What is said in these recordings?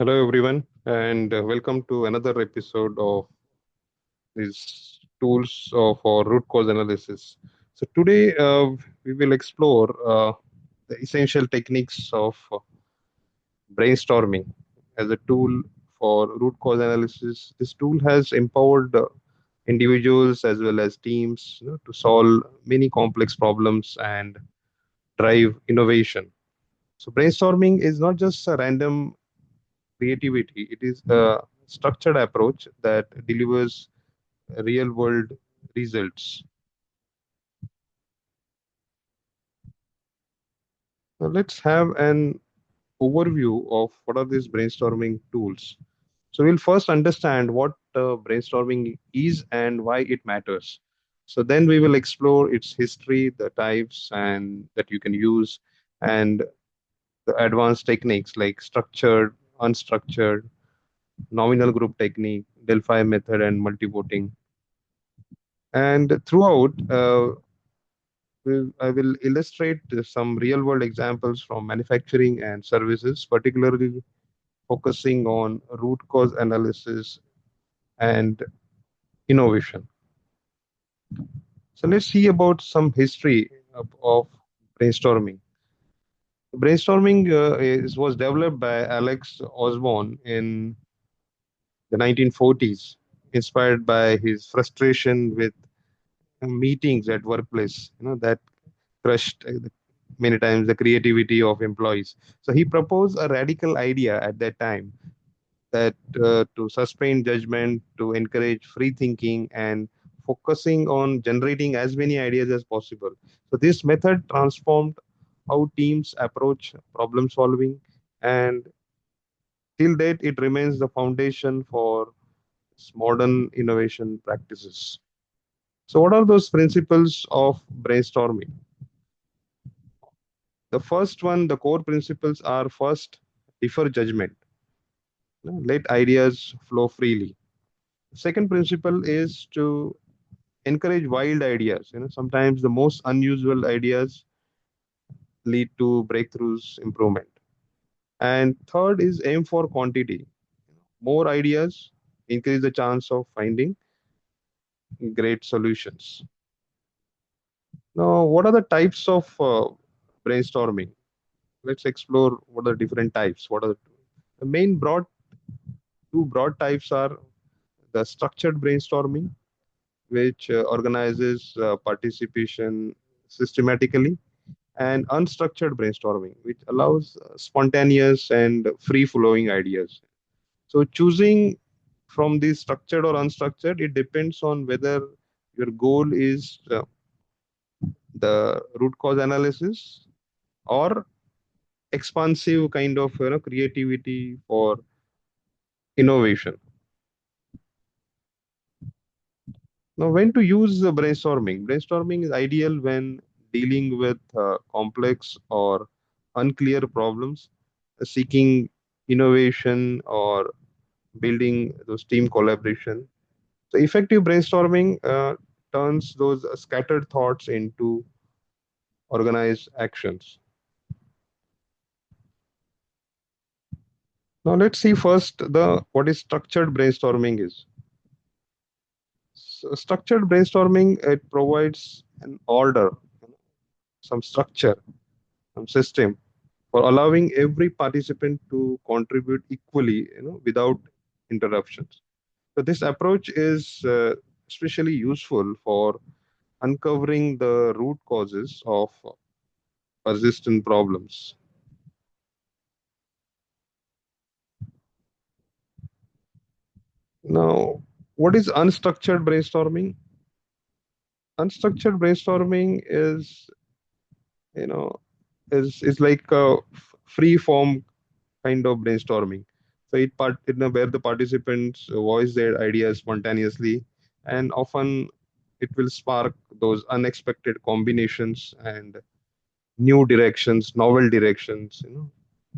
Hello, everyone, and welcome to another episode of these tools for root cause analysis. So, today we will explore the essential techniques of brainstorming as a tool for root cause analysis. This tool has empowered individuals as well as teams to solve many complex problems and drive innovation. So, brainstorming is not just a random creativity, it is a structured approach that delivers real world results. Now let's have an overview of what are these brainstorming tools. So we'll first understand what brainstorming is and why it matters. So then we will explore its history, the types and that you can use, and the advanced techniques like structured, unstructured, nominal group technique, Delphi method, and multivoting. And throughout, I will illustrate some real world examples from manufacturing and services, particularly focusing on root cause analysis and innovation. So let's see about some history of brainstorming. Brainstorming was developed by Alex Osborne in the 1940s, inspired by his frustration with meetings at workplace, that crushed many times the creativity of employees. So he proposed a radical idea at that time that to suspend judgment, to encourage free thinking, and focusing on generating as many ideas as possible. So this method transformed how teams approach problem solving, and till date, it remains the foundation for modern innovation practices. So, what are those principles of brainstorming? The first one, the core principles are first, defer judgment. Let ideas flow freely. Second principle is to encourage wild ideas. Sometimes the most unusual ideas lead to breakthroughs, improvement. And third is aim for quantity. More ideas increase the chance of finding great solutions. Now, what are the types of brainstorming? Let's explore what are the different types. What are the main broad two broad types are the structured brainstorming, which organizes participation systematically, and unstructured brainstorming, which allows spontaneous and free flowing ideas. So, choosing from the structured or unstructured, it depends on whether your goal is the root cause analysis or expansive kind of creativity for innovation. Now, when to use brainstorming? Brainstorming is ideal when dealing with complex or unclear problems, seeking innovation or building those team collaboration. So, effective brainstorming turns those scattered thoughts into organized actions. Now, let's see first the what is structured brainstorming is. So structured brainstorming, it provides an order, some structure, some system for allowing every participant to contribute equally, without interruptions. So this approach is especially useful for uncovering the root causes of persistent problems. Now, what is unstructured brainstorming? Unstructured brainstorming is, you know, is like a free form kind of brainstorming. So where the participants voice their ideas spontaneously, and often it will spark those unexpected combinations and new directions, novel directions,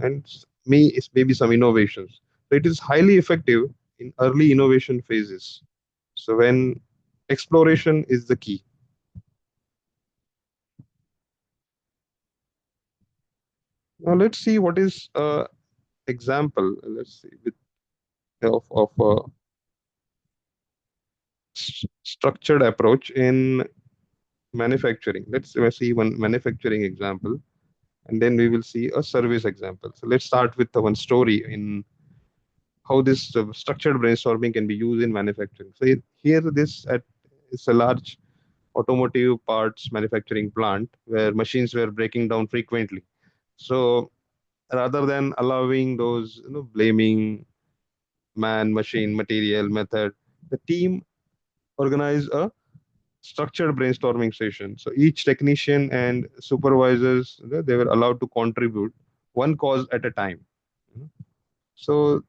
and maybe some innovations. So it is highly effective in early innovation phases. So when exploration is the key. Now let's see what is example, let's see, of a structured approach in manufacturing. Let's see one manufacturing example, and then we will see a service example. So let's start with the one story in how this structured brainstorming can be used in manufacturing. So here this at is a large automotive parts manufacturing plant where machines were breaking down frequently. So rather than allowing those, blaming man, machine, material, method, the team organized a structured brainstorming session. So each technician and supervisors, they were allowed to contribute one cause at a time. you know. So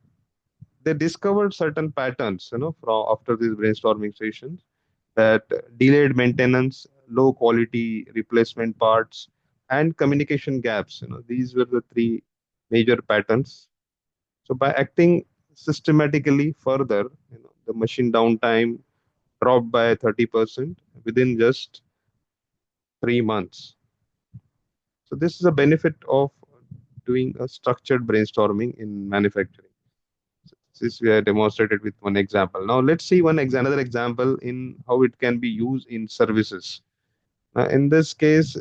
they discovered certain patterns, from after these brainstorming sessions, that delayed maintenance, low quality replacement parts, and communication gaps. These were the three major patterns. So by acting systematically further, the machine downtime dropped by 30% within just 3 months. So this is a benefit of doing a structured brainstorming in manufacturing. This we have demonstrated with one example. Now let's see another example in how it can be used in services. In this case,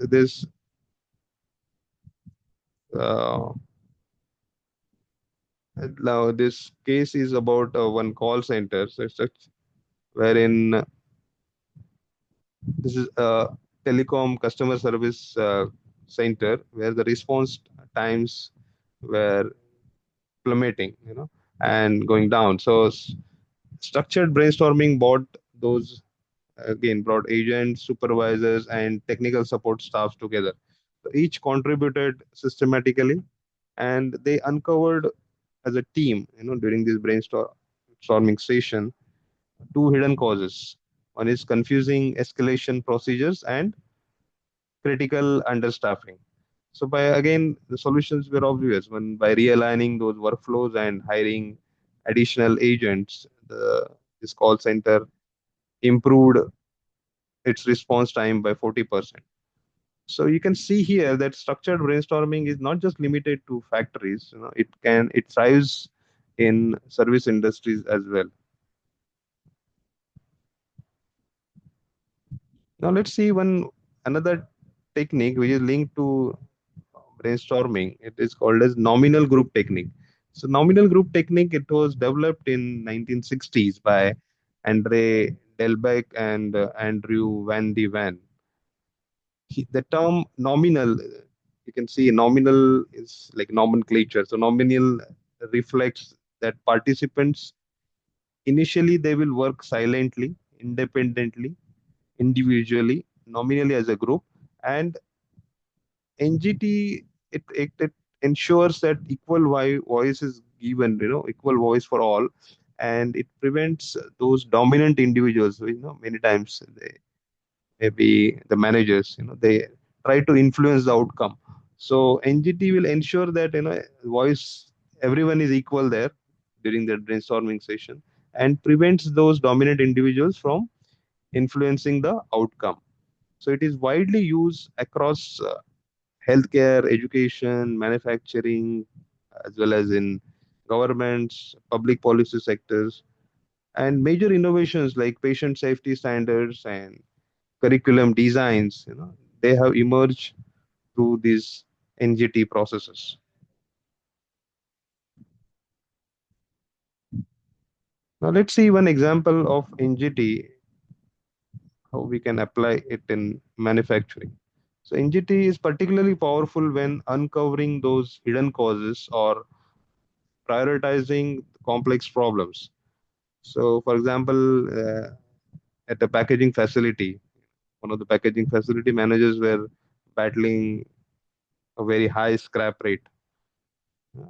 uh, this case is about one call center, so wherein this is a telecom customer service center where the response times were plummeting, and going down. So structured brainstorming brought agents, supervisors, and technical support staffs together. So each contributed systematically, and they uncovered as a team, during this brainstorming session, two hidden causes. One is confusing escalation procedures and critical understaffing. So by again, the solutions were obvious when by realigning those workflows and hiring additional agents, this call center improved its response time by 40%. So you can see here that structured brainstorming is not just limited to factories. It thrives in service industries as well. Now let's see one another technique which is linked to brainstorming. It is called as nominal group technique. So nominal group technique, it was developed in 1960s by Andre Delbecq and Andrew Van de Ven. The term nominal, you can see nominal is like nomenclature. So nominal reflects that participants initially they will work silently, independently, individually, nominally as a group, and NGT, it ensures that voice is given, equal voice for all, and it prevents those dominant individuals. Many times they maybe the managers, they try to influence the outcome. So NGT will ensure that voice everyone is equal there during the brainstorming session, and prevents those dominant individuals from influencing the outcome. So it is widely used across healthcare, education, manufacturing, as well as in governments, public policy sectors, and major innovations like patient safety standards and curriculum designs. They have emerged through these NGT processes. Now let's see one example of NGT, how we can apply it in manufacturing. So NGT is particularly powerful when uncovering those hidden causes or prioritizing complex problems. So, for example, at a packaging facility, one of the packaging facility managers were battling a very high scrap rate.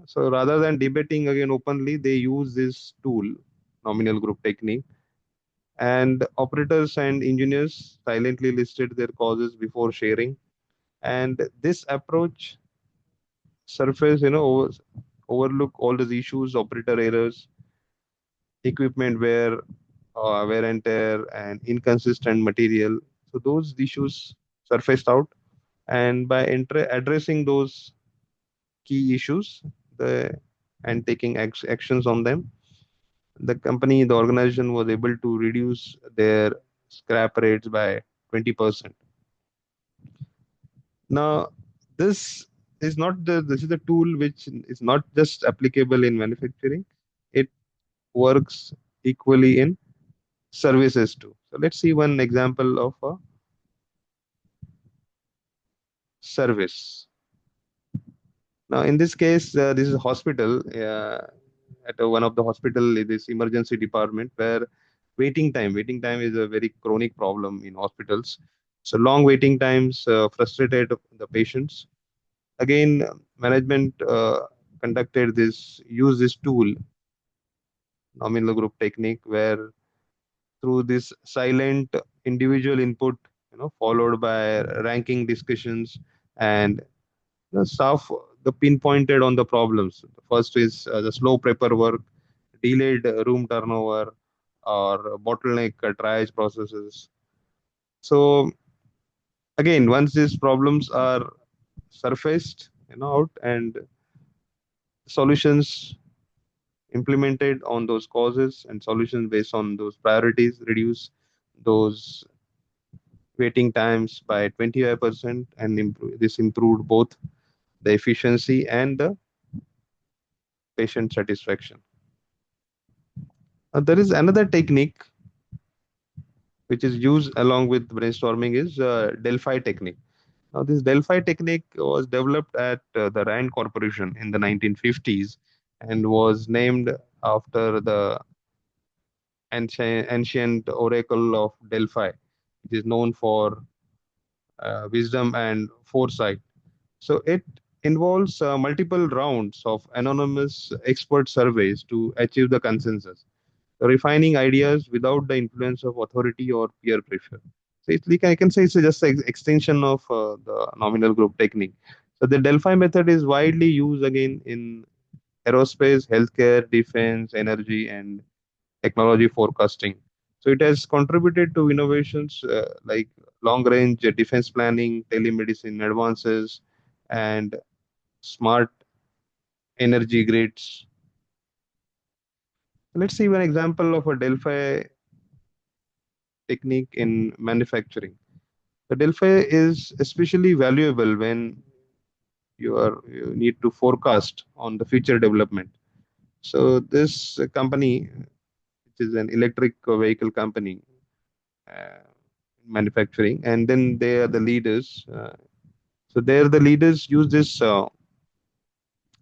So, rather than debating again openly, they use this tool, nominal group technique, and operators and engineers silently listed their causes before sharing. And this approach surface, overlook all these issues, operator errors, equipment wear and tear, and inconsistent material. So those issues surfaced out, and by addressing those key issues, the and taking actions on them. The organization was able to reduce their scrap rates by 20%. Now, this this is the tool which is not just applicable in manufacturing. It works equally in services too. So let's see one example of a service. Now, in this case, this is a hospital. At one of the hospital, this emergency department, where waiting time is a very chronic problem in hospitals. So long waiting times frustrated the patients. Again, management use this tool, nominal group technique, where through this silent individual input, followed by ranking discussions and staff the pinpointed on the problems. The first is the slow paperwork, delayed room turnover, or bottleneck triage processes. So again, once these problems are surfaced, out, and solutions implemented on those causes and solutions based on those priorities reduce those waiting times by 25% and this improved both the efficiency and the patient satisfaction. There is another technique which is used along with brainstorming is Delphi technique. Now, this Delphi technique was developed at the Rand Corporation in the 1950s and was named after the ancient oracle of Delphi. It is known for wisdom and foresight. So it involves multiple rounds of anonymous expert surveys to achieve the consensus, refining ideas without the influence of authority or peer pressure. So it's like I can say it's just an extension of the nominal group technique. So the Delphi method is widely used again in aerospace, healthcare, defense, energy, and technology forecasting. So it has contributed to innovations like long range defense planning, telemedicine advances, and smart energy grids. Let's see one example of a Delphi technique in manufacturing. The Delphi is especially valuable when you need to forecast on the future development. So this company, which is an electric vehicle company, manufacturing, and then they are the leaders. So there, the leaders use this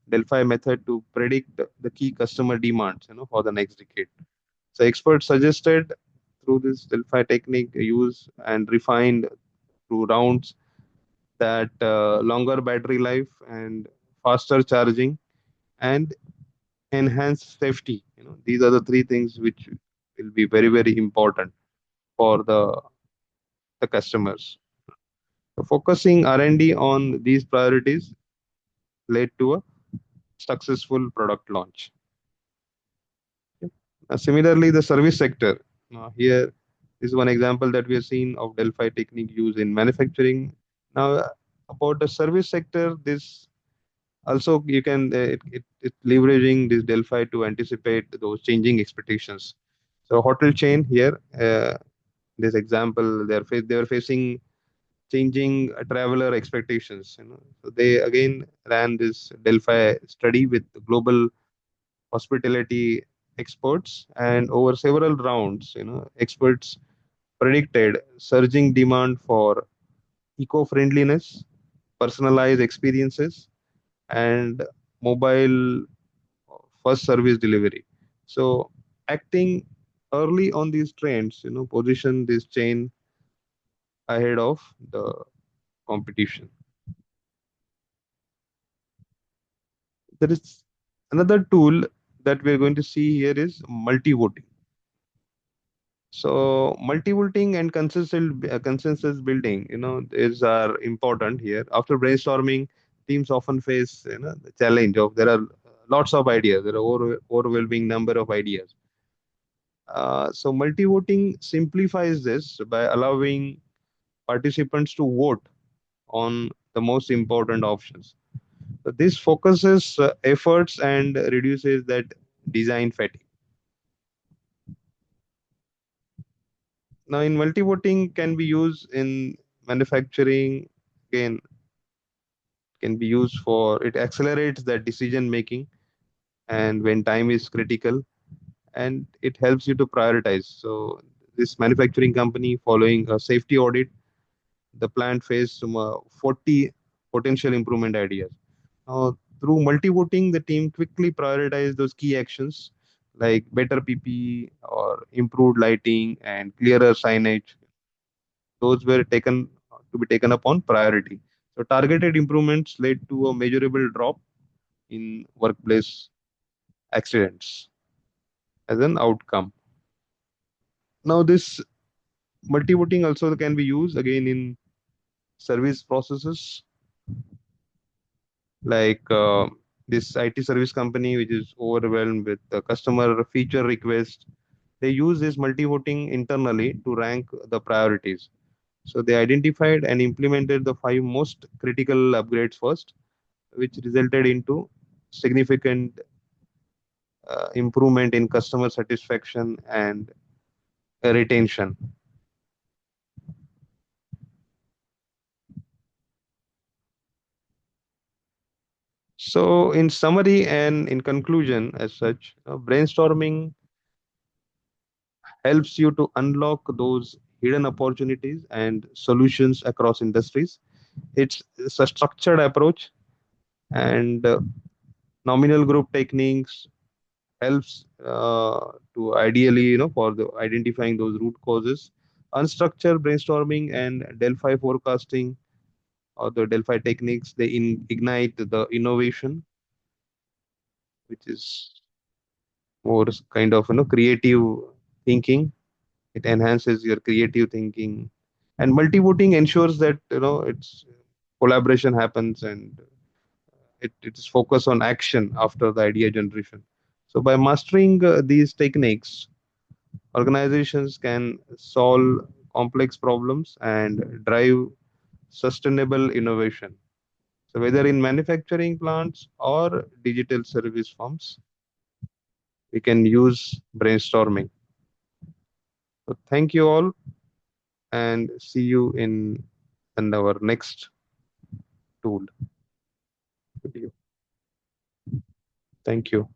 Delphi method to predict the key customer demands, for the next decade. So experts suggested through this Delphi technique use and refined through rounds that longer battery life and faster charging and enhanced safety. These are the three things which will be very very important for the customers. So focusing R&D on these priorities led to a successful product launch. Similarly, the service sector. Here is one example that we have seen of Delphi technique used in manufacturing. Now, about the service sector, this also you can it leveraging this Delphi to anticipate those changing expectations. So, hotel chain here, this example, they are facing changing traveler expectations. So they again ran this Delphi study with global hospitality experts, and over several rounds, experts predicted surging demand for eco-friendliness, personalized experiences, and mobile first service delivery. So acting early on these trends, position this chain ahead of the competition. There is another tool that we're going to see here is multivoting. So multivoting and consensus building, is are important here. After brainstorming, teams often face the challenge of there are lots of ideas. There are overwhelming number of ideas. So multivoting simplifies this by allowing participants to vote on the most important options. So this focuses efforts and reduces that design fatigue. Now, in multivoting can be used in manufacturing. Again, can be used for it accelerates the decision making and when time is critical, and it helps you to prioritize. So this manufacturing company, following a safety audit, the plant faced some 40 potential improvement ideas. Through multi-voting, the team quickly prioritized those key actions like better PP or improved lighting and clearer signage. Those were taken to be taken upon priority. So targeted improvements led to a measurable drop in workplace accidents as an outcome. Now, this multi-voting also can be used again in service processes like this IT service company, which is overwhelmed with the customer feature requests. They use this multi-voting internally to rank the priorities. So they identified and implemented the five most critical upgrades first, which resulted into significant improvement in customer satisfaction and retention. So, in summary and in conclusion, as such, brainstorming helps you to unlock those hidden opportunities and solutions across industries. It's a structured approach, and nominal group techniques helps to ideally, for the identifying those root causes. Unstructured brainstorming and Delphi forecasting or the Delphi techniques, they ignite the innovation, which is more kind of creative thinking. It enhances your creative thinking, and multi-voting ensures that it's collaboration happens, and it is focused on action after the idea generation. So by mastering these techniques, organizations can solve complex problems and drive sustainable innovation. So whether in manufacturing plants or digital service firms, we can use brainstorming. So thank you all, and see you in our next tool video. Thank you.